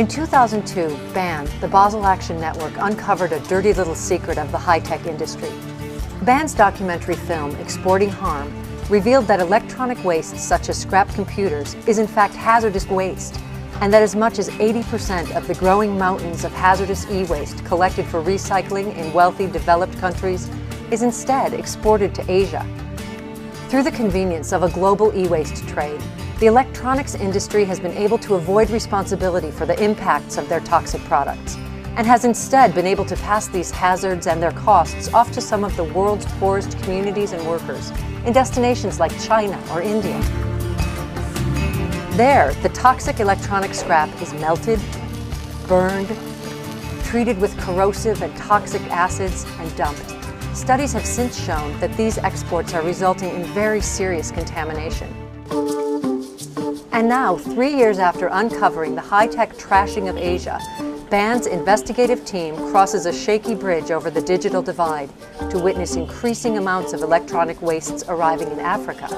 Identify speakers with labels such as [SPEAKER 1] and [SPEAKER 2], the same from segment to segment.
[SPEAKER 1] In 2002, BAN, the Basel Action Network, uncovered a dirty little secret of the high-tech industry. BAN's documentary film, Exporting Harm, revealed that electronic waste such as scrap computers is in fact hazardous waste, and that as much as 80% of the growing mountains of hazardous e-waste collected for recycling in wealthy, developed countries is instead exported to Asia. Through the convenience of a global e-waste trade, the electronics industry has been able to avoid responsibility for the impacts of their toxic products, and has instead been able to pass these hazards and their costs off to some of the world's poorest communities and workers in destinations like China or India. There, the toxic electronic scrap is melted, burned, treated with corrosive and toxic acids, and dumped. Studies have since shown that these exports are resulting in very serious contamination. And now, 3 years after uncovering the high-tech trashing of Asia, BAN's investigative team crosses a shaky bridge over the digital divide to witness increasing amounts of electronic wastes arriving in Africa.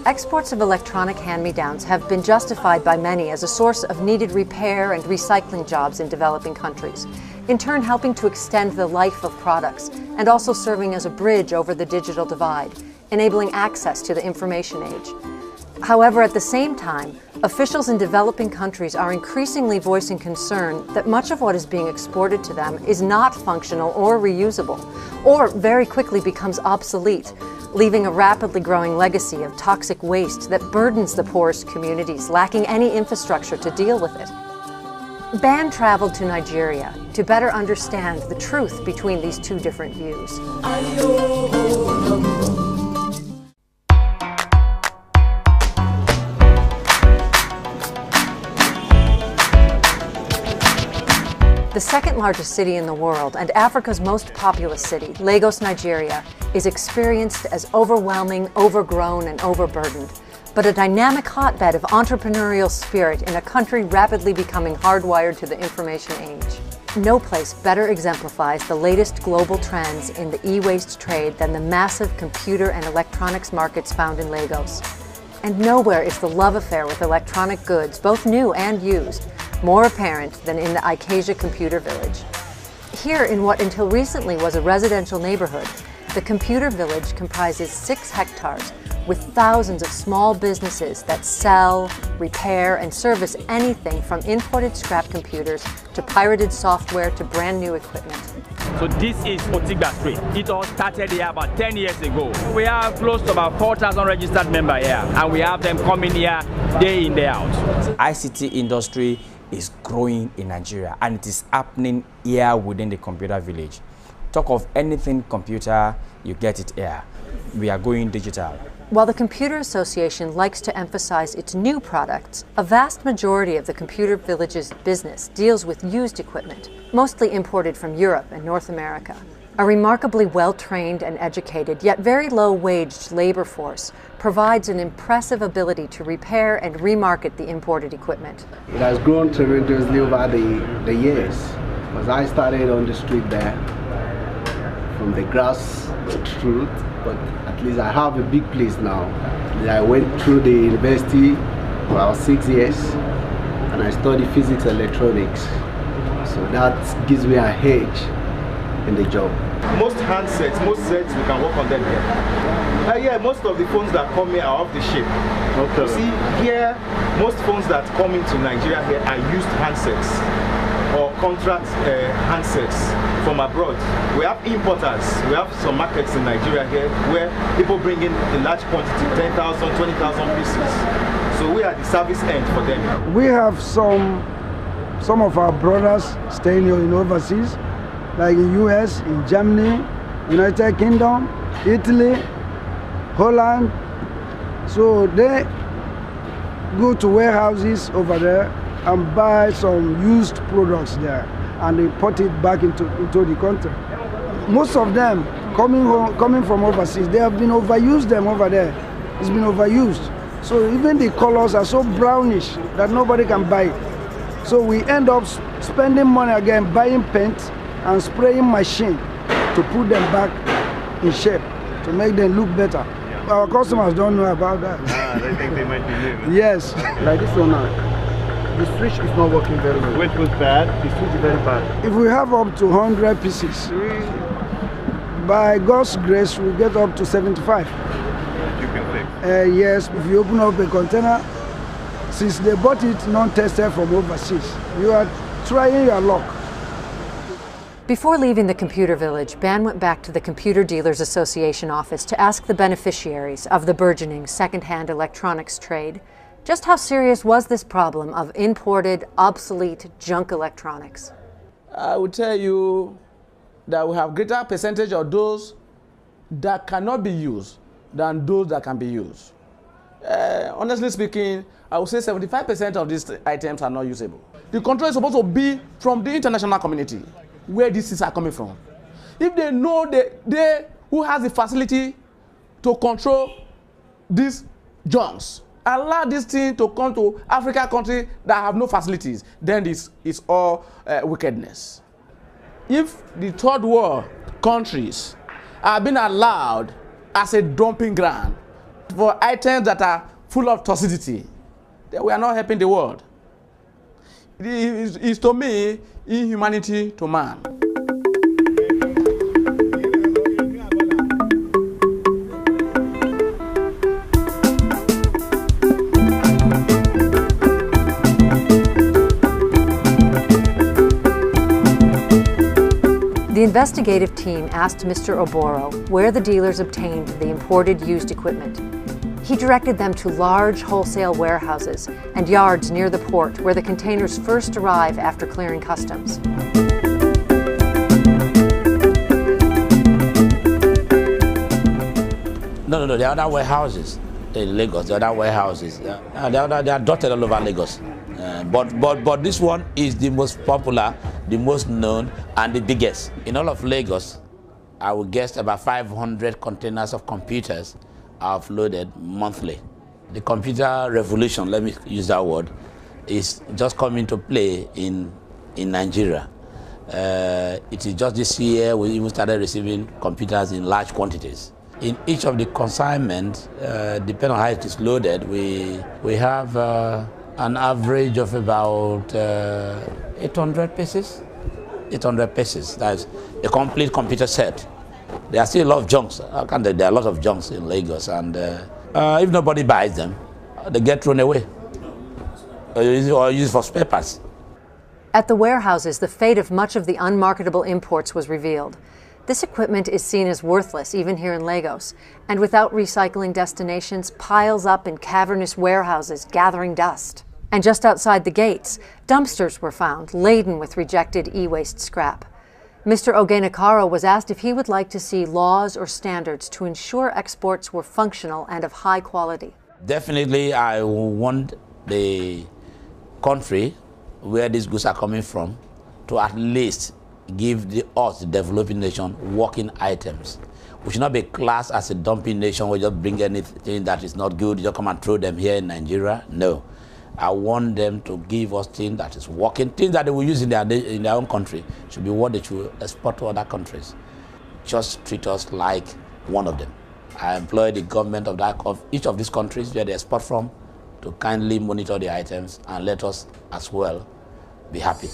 [SPEAKER 1] Exports of electronic hand-me-downs have been justified by many as a source of needed repair and recycling jobs in developing countries, in turn helping to extend the life of products and also serving as a bridge over the digital divide, enabling access to the information age. However, at the same time, officials in developing countries are increasingly voicing concern that much of what is being exported to them is not functional or reusable, or very quickly becomes obsolete, leaving a rapidly growing legacy of toxic waste that burdens the poorest communities, lacking any infrastructure to deal with it. BAN traveled to Nigeria to better understand the truth between these two different views. The second largest city in the world and Africa's most populous city, Lagos, Nigeria, is experienced as overwhelming, overgrown, and overburdened, but a dynamic hotbed of entrepreneurial spirit in a country rapidly becoming hardwired to the information age. No place better exemplifies the latest global trends in the e-waste trade than the massive computer and electronics markets found in Lagos. And nowhere is the love affair with electronic goods, both new and used, more apparent than in the Ikeja Computer Village. Here, in what until recently was a residential neighborhood, the Computer Village comprises 6 hectares with thousands of small businesses that sell, repair, and service anything from imported scrap computers to pirated software to brand new equipment.
[SPEAKER 2] So this is Otigba Street. It all started here about 10 years ago. We have close to about 4,000 registered members here, and we have them coming here day in, day out.
[SPEAKER 3] ICT industry is growing in Nigeria, and it is happening here within the Computer Village. Talk of anything computer, you get it here. We are going digital.
[SPEAKER 1] While the Computer Association likes to emphasize its new products, a vast majority of the Computer Village's business deals with used equipment, mostly imported from Europe and North America. A remarkably well-trained and educated, yet very low-waged labor force provides an impressive ability to repair and remarket the imported equipment.
[SPEAKER 4] It has grown tremendously over the years, because I started on the street there, from the grassroots, but at least I have a big place now. I went through the university for about 6 years, and I studied physics and electronics, so that gives me a edge in the job.
[SPEAKER 5] Most handsets, most sets, we can work on them here. Yeah, most of the phones that come here are off the ship. Okay. You see, here, most phones that come into Nigeria here are used handsets or contract handsets from abroad. We have importers. We have some markets in Nigeria here where people bring in a large quantity, 10,000, 20,000 pieces. So we are the service end for them.
[SPEAKER 6] We have some of our brothers staying here in overseas, like in US, in Germany, United Kingdom, Italy, Holland. So they go to warehouses over there and buy some used products there and import it back into the country. Most of them coming from overseas, they have been overused them over there. It's been overused. So even the colors are so brownish that nobody can buy it. So we end up spending money again, buying paint and spraying machine to put them back in shape, to make them look better. Yeah. Our customers don't know about that.
[SPEAKER 5] They think they might be new.
[SPEAKER 6] Yes.
[SPEAKER 4] Like this one now, the switch is not working very well.
[SPEAKER 5] Which was bad?
[SPEAKER 4] The switch is very bad.
[SPEAKER 6] If we have up to 100 pieces, by God's grace, we get up to 75.
[SPEAKER 5] You can fix.
[SPEAKER 6] Yes, if you open up a container, since they bought it non-tested from overseas, you are trying your luck.
[SPEAKER 1] Before leaving the computer village, Ban went back to the Computer Dealers Association office to ask the beneficiaries of the burgeoning second-hand electronics trade just how serious was this problem of imported, obsolete junk electronics.
[SPEAKER 7] I will tell you that we have greater percentage of those that cannot be used than those that can be used. Honestly speaking, I would say 75% of these items are not usable. The control is supposed to be from the international community, where these things are coming from. If they know they who has the facility to control these junks, allow this thing to come to African countries that have no facilities, then it's all wickedness. If the third world countries are being allowed as a dumping ground for items that are full of toxicity, then we are not helping the world. It is to me inhumanity to man.
[SPEAKER 1] The investigative team asked Mr. Oboro where the dealers obtained the imported used equipment. He directed them to large wholesale warehouses and yards near the port where the containers first arrive after clearing customs.
[SPEAKER 8] No, there are other warehouses in Lagos. There are other warehouses. They are dotted all over Lagos. But this one is the most popular, the most known, and the biggest. In all of Lagos, I would guess about 500 containers of computers are offloaded monthly. The computer revolution, let me use that word, is just coming to play in Nigeria. It is just this year we even started receiving computers in large quantities. In each of the consignments, depending on how it is loaded, we have an average of about 800 pieces. 800 pieces. That's a complete computer set. There are still a lot of junks. There are a lot of junks in Lagos, and if nobody buys them, they get thrown away or used for spare parts.
[SPEAKER 1] At the warehouses, the fate of much of the unmarketable imports was revealed. This equipment is seen as worthless even here in Lagos, and without recycling destinations, piles up in cavernous warehouses gathering dust. And just outside the gates, dumpsters were found laden with rejected e-waste scrap. Mr. Ogenekaro was asked if he would like to see laws or standards to ensure exports were functional and of high quality.
[SPEAKER 8] Definitely, I want the country where these goods are coming from to at least give us, the developing nation, working items. We should not be classed as a dumping nation where we just bring anything that is not good, you just come and throw them here in Nigeria. No. I want them to give us things that is working, things that they will use in their own country should be what they should export to other countries. Just treat us like one of them. I employ the government of each of these countries where they export from to kindly monitor the items and let us as well be happy.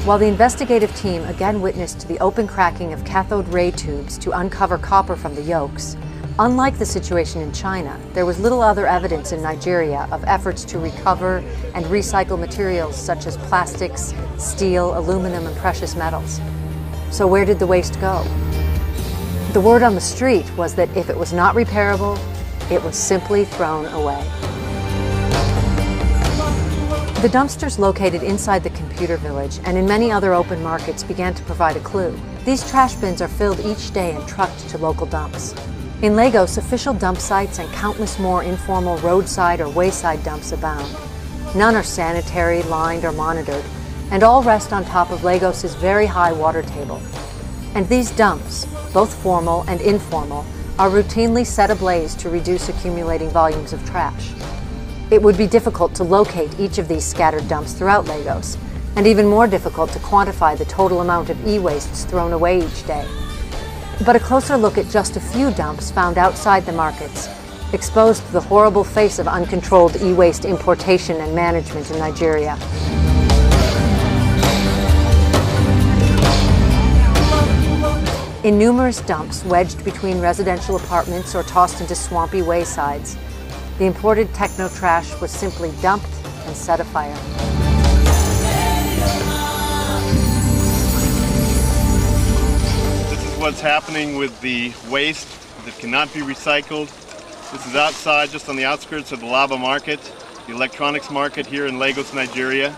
[SPEAKER 1] While the investigative team again witnessed the open cracking of cathode ray tubes to uncover copper from the yolks, unlike the situation in China, there was little other evidence in Nigeria of efforts to recover and recycle materials such as plastics, steel, aluminum, and precious metals. So where did the waste go? The word on the street was that if it was not repairable, it was simply thrown away. The dumpsters located inside the computer village and in many other open markets began to provide a clue. These trash bins are filled each day and trucked to local dumps. In Lagos, official dump sites and countless more informal roadside or wayside dumps abound. None are sanitary, lined, or monitored, and all rest on top of Lagos's very high water table. And these dumps, both formal and informal, are routinely set ablaze to reduce accumulating volumes of trash. It would be difficult to locate each of these scattered dumps throughout Lagos, and even more difficult to quantify the total amount of e-wastes thrown away each day. But a closer look at just a few dumps found outside the markets exposed the horrible face of uncontrolled e-waste importation and management in Nigeria. In numerous dumps wedged between residential apartments or tossed into swampy waysides, the imported techno-trash was simply dumped and set afire.
[SPEAKER 9] This is what's happening with the waste that cannot be recycled. This is outside, just on the outskirts of the Laba market, the electronics market here in Lagos, Nigeria.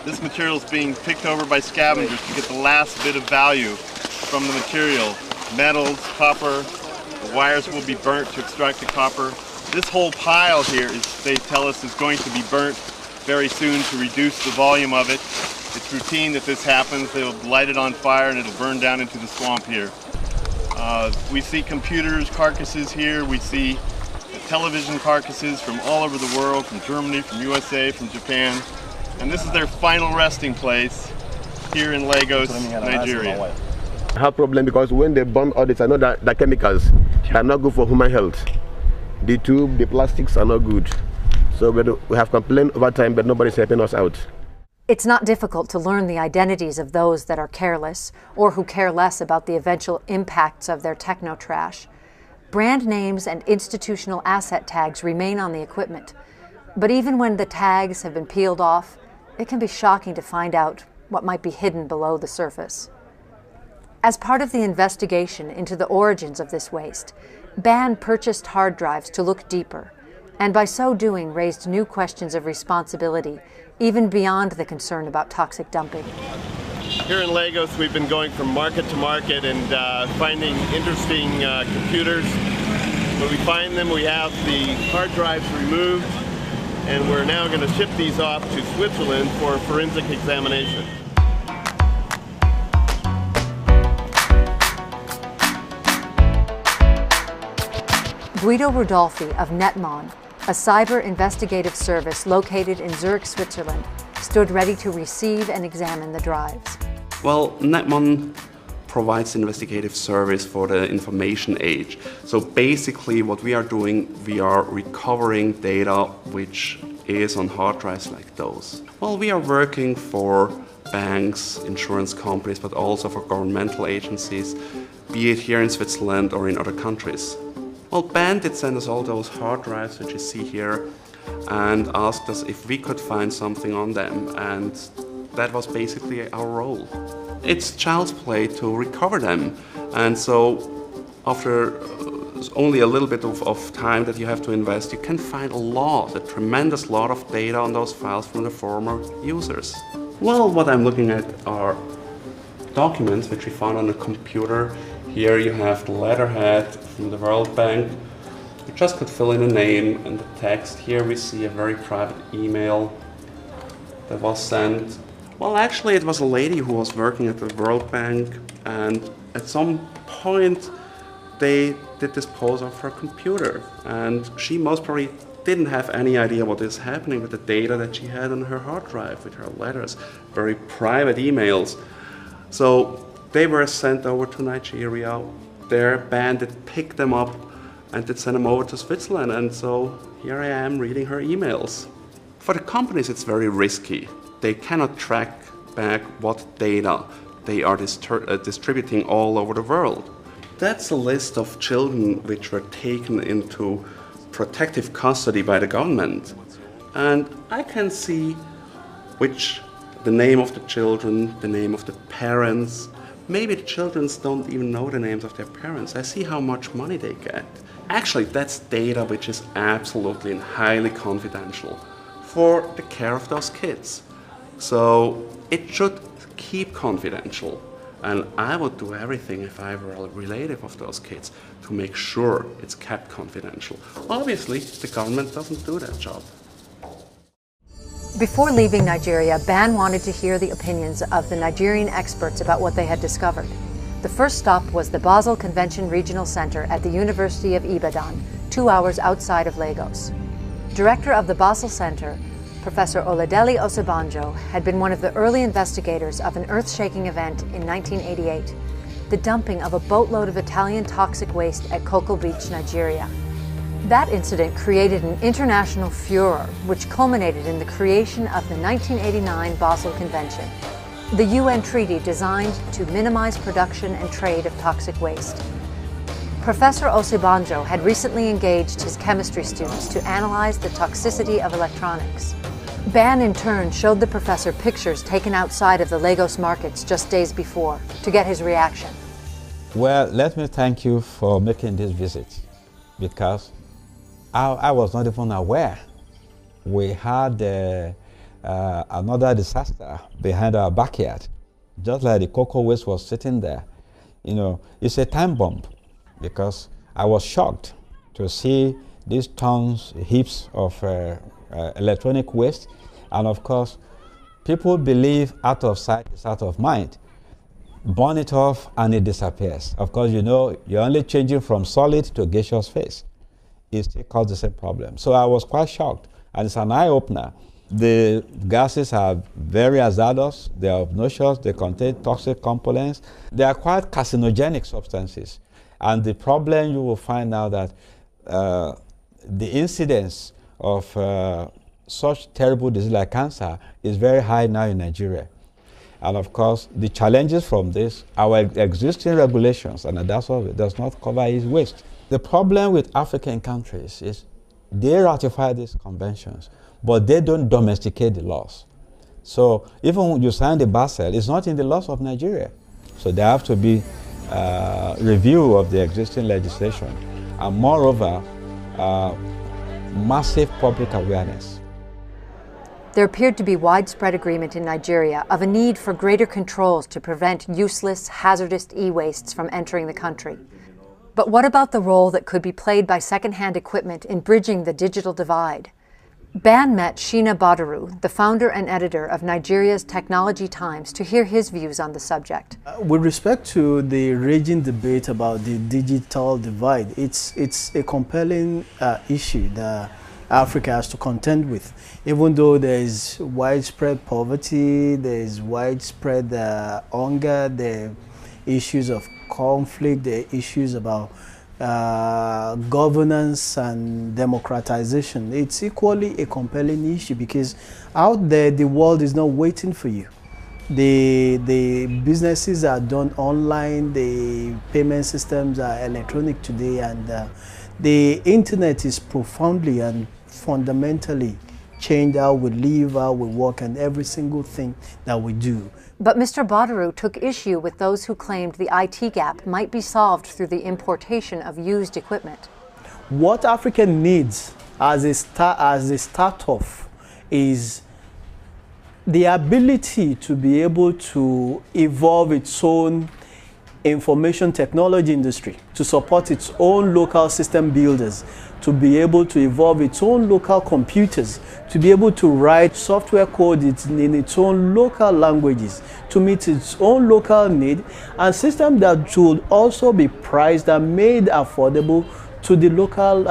[SPEAKER 9] This material is being picked over by scavengers to get the last bit of value from the material. Metals, copper, the wires will be burnt to extract the copper. This whole pile here, they tell us, is going to be burnt very soon to reduce the volume of it. It's routine that this happens. They'll light it on fire and it'll burn down into the swamp here. We see computers, carcasses here. We see television carcasses from all over the world, from Germany, from USA, from Japan. And this is their final resting place here in Lagos, Nigeria.
[SPEAKER 10] I have problem because when they burn all this, I know that the chemicals are not good for human health. The tube, the plastics are not good. So we have complained over time, but nobody's helping us out.
[SPEAKER 1] It's not difficult to learn the identities of those that are careless or who care less about the eventual impacts of their techno-trash. Brand names and institutional asset tags remain on the equipment. But even when the tags have been peeled off, it can be shocking to find out what might be hidden below the surface. As part of the investigation into the origins of this waste, BAN purchased hard drives to look deeper, and by so doing raised new questions of responsibility, even beyond the concern about toxic dumping.
[SPEAKER 9] Here in Lagos, we've been going from market to market and finding interesting computers. When we find them, we have the hard drives removed, and we're now going to ship these off to Switzerland for forensic examination.
[SPEAKER 1] Guido Rodolfi of Netmon, a cyber investigative service located in Zurich, Switzerland, stood ready to receive and examine the drives.
[SPEAKER 11] Well, Netmon provides investigative service for the information age. So basically what we are doing, we are recovering data which is on hard drives like those. Well, we are working for banks, insurance companies, but also for governmental agencies, be it here in Switzerland or in other countries. Well, BAN did send us all those hard drives that you see here and asked us if we could find something on them, and that was basically our role. It's child's play to recover them, and so after only a little bit of time that you have to invest, you can find a tremendous lot of data on those files from the former users. Well, what I'm looking at are documents which we found on a computer. Here you have the letterhead from the World Bank. You just could fill in a name and the text. Here we see a very private email that was sent. Well, actually it was a lady who was working at the World Bank, and at some point they did dispose of her computer, and she most probably didn't have any idea what is happening with the data that she had on her hard drive, with her letters, very private emails. So they were sent over to Nigeria. Their BAN did pick them up and did send them over to Switzerland, and so here I am reading her emails. For the companies it's very risky. They cannot track back what data they are distributing all over the world. That's a list of children which were taken into protective custody by the government. And I can see the name of the children, the name of the parents. Maybe the children don't even know the names of their parents. I see how much money they get. Actually, that's data which is absolutely and highly confidential for the care of those kids. So it should keep confidential. And I would do everything if I were a relative of those kids to make sure it's kept confidential. Obviously, the government doesn't do that job.
[SPEAKER 1] Before leaving Nigeria, BAN wanted to hear the opinions of the Nigerian experts about what they had discovered. The first stop was the Basel Convention Regional Center at the University of Ibadan, 2 hours outside of Lagos. Director of the Basel Center, Professor Oladele Osebanjo, had been one of the early investigators of an earth-shaking event in 1988, the dumping of a boatload of Italian toxic waste at Cocoa Beach, Nigeria. That incident created an international furor, which culminated in the creation of the 1989 Basel Convention, the UN treaty designed to minimize production and trade of toxic waste. Professor Osebanjo had recently engaged his chemistry students to analyze the toxicity of electronics. Ban in turn showed the professor pictures taken outside of the Lagos markets just days before to get his reaction.
[SPEAKER 12] Well, let me thank you for making this visit, because I was not even aware we had another disaster behind our backyard. Just like the cocoa waste was sitting there. You know, it's a time bomb, because I was shocked to see these tons, heaps of electronic waste. And of course, people believe out of sight is out of mind. Burn it off and it disappears. Of course, you know, you're only changing from solid to gaseous phase. It still causes the same problem. So I was quite shocked, and it's an eye-opener. The gases are very hazardous, they are obnoxious, they contain toxic components. They are quite carcinogenic substances. And the problem you will find now that the incidence of such terrible disease like cancer is very high now in Nigeria. And of course, the challenges from this, our existing regulations, and that's what it does not cover is waste. The problem with African countries is they ratify these conventions, but they don't domesticate the laws. So even when you sign the Basel, it's not in the laws of Nigeria. So there have to be review of the existing legislation, and moreover, massive public awareness.
[SPEAKER 1] There appeared to be widespread agreement in Nigeria of a need for greater controls to prevent useless, hazardous e-wastes from entering the country. But what about the role that could be played by second-hand equipment in bridging the digital divide? Ban met Shina Badaru, the founder and editor of Nigeria's Technology Times, to hear his views on the subject.
[SPEAKER 13] With respect to the raging debate about the digital divide, it's a compelling issue that Africa has to contend with. Even though there is widespread poverty, there is widespread hunger, there are issues of conflict, there are issues about governance and democratization. It's equally a compelling issue, because out there the world is not waiting for you. The businesses are done online, the payment systems are electronic today, and the internet is profoundly and fundamentally changed how we live, how we work, and every single thing that we do.
[SPEAKER 1] But Mr. Badaru took issue with those who claimed the IT gap might be solved through the importation of used equipment.
[SPEAKER 13] What Africa needs as a start-off is the ability to be able to evolve its own information technology industry, to support its own local system builders, to be able to evolve its own local computers, to be able to write software code in its own local languages, to meet its own local need, and systems that should also be priced and made affordable to the local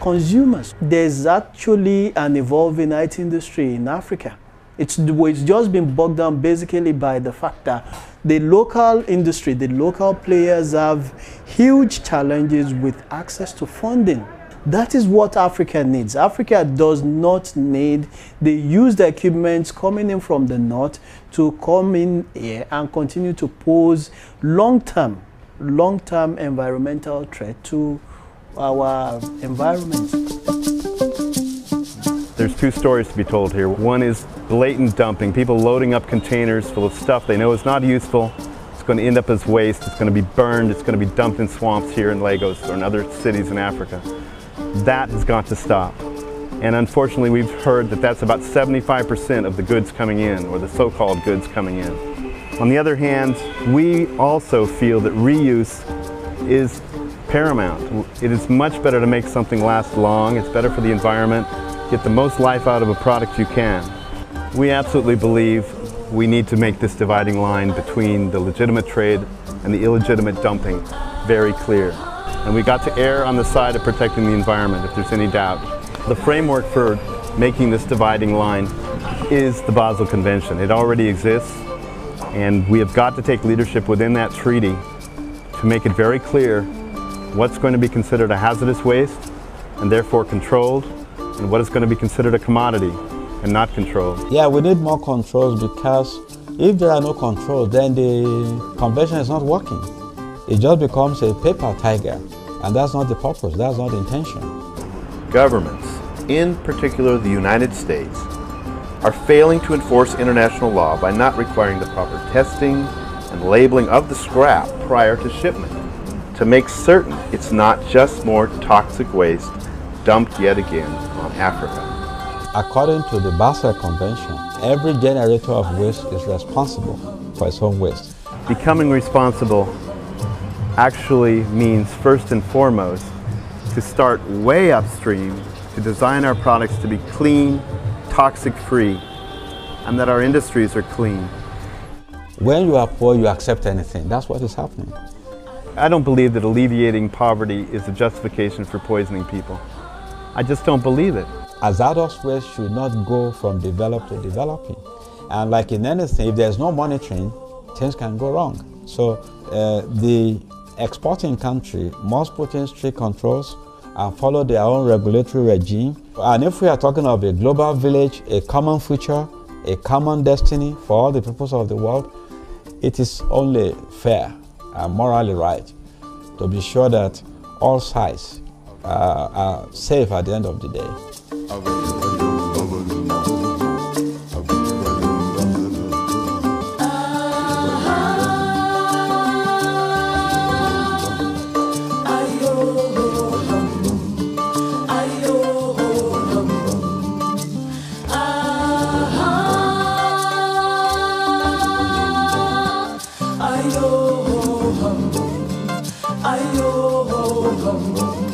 [SPEAKER 13] consumers. There's actually an evolving IT industry in Africa. It's just been bogged down basically by the fact that the local industry, the local players have huge challenges with access to funding. That is what Africa needs. Africa does not need the used equipment coming in from the north to come in here and continue to pose long-term environmental threat to our environment.
[SPEAKER 9] There's two stories to be told here. One is blatant dumping, people loading up containers full of stuff they know is not useful. It's going to end up as waste, it's going to be burned, it's going to be dumped in swamps here in Lagos or in other cities in Africa. That has got to stop. And unfortunately, we've heard that that's about 75% of the goods coming in, or the so-called goods coming in. On the other hand, we also feel that reuse is paramount. It is much better to make something last long, it's better for the environment, get the most life out of a product you can. We absolutely believe we need to make this dividing line between the legitimate trade
[SPEAKER 14] and the illegitimate dumping very clear. And we got to err on the side of protecting the environment, if there's any doubt. The framework for making this dividing line is the Basel Convention. It already exists, and we have got to take leadership within that treaty to make it very clear what's going to be considered a hazardous waste and therefore controlled, and what is going to be considered a commodity and not controlled.
[SPEAKER 12] Yeah, we need more controls, because if there are no controls, then the convention is not working. It just becomes a paper tiger, and that's not the purpose, that's not the intention.
[SPEAKER 15] Governments, in particular the United States, are failing to enforce international law by not requiring the proper testing and labeling of the scrap prior to shipment to make certain it's not just more toxic waste dumped yet again on Africa.
[SPEAKER 12] According to the Basel Convention, every generator of waste is responsible for its own waste.
[SPEAKER 14] Becoming responsible actually means, first and foremost, to start way upstream, to design our products to be clean, toxic-free, and that our industries are clean.
[SPEAKER 12] When you are poor, you accept anything. That's what is happening.
[SPEAKER 14] I don't believe that alleviating poverty is a justification for poisoning people. I just don't believe it.
[SPEAKER 12] Hazardous waste should not go from developed to developing. And like in anything, if there's no monitoring, things can go wrong. So the exporting country must put in strict controls and follow their own regulatory regime. And if we are talking of a global village, a common future, a common destiny for all the peoples of the world, it is only fair and morally right to be sure that all sides are safe at the end of the day.
[SPEAKER 16] Ayo, hum, ayo, hum.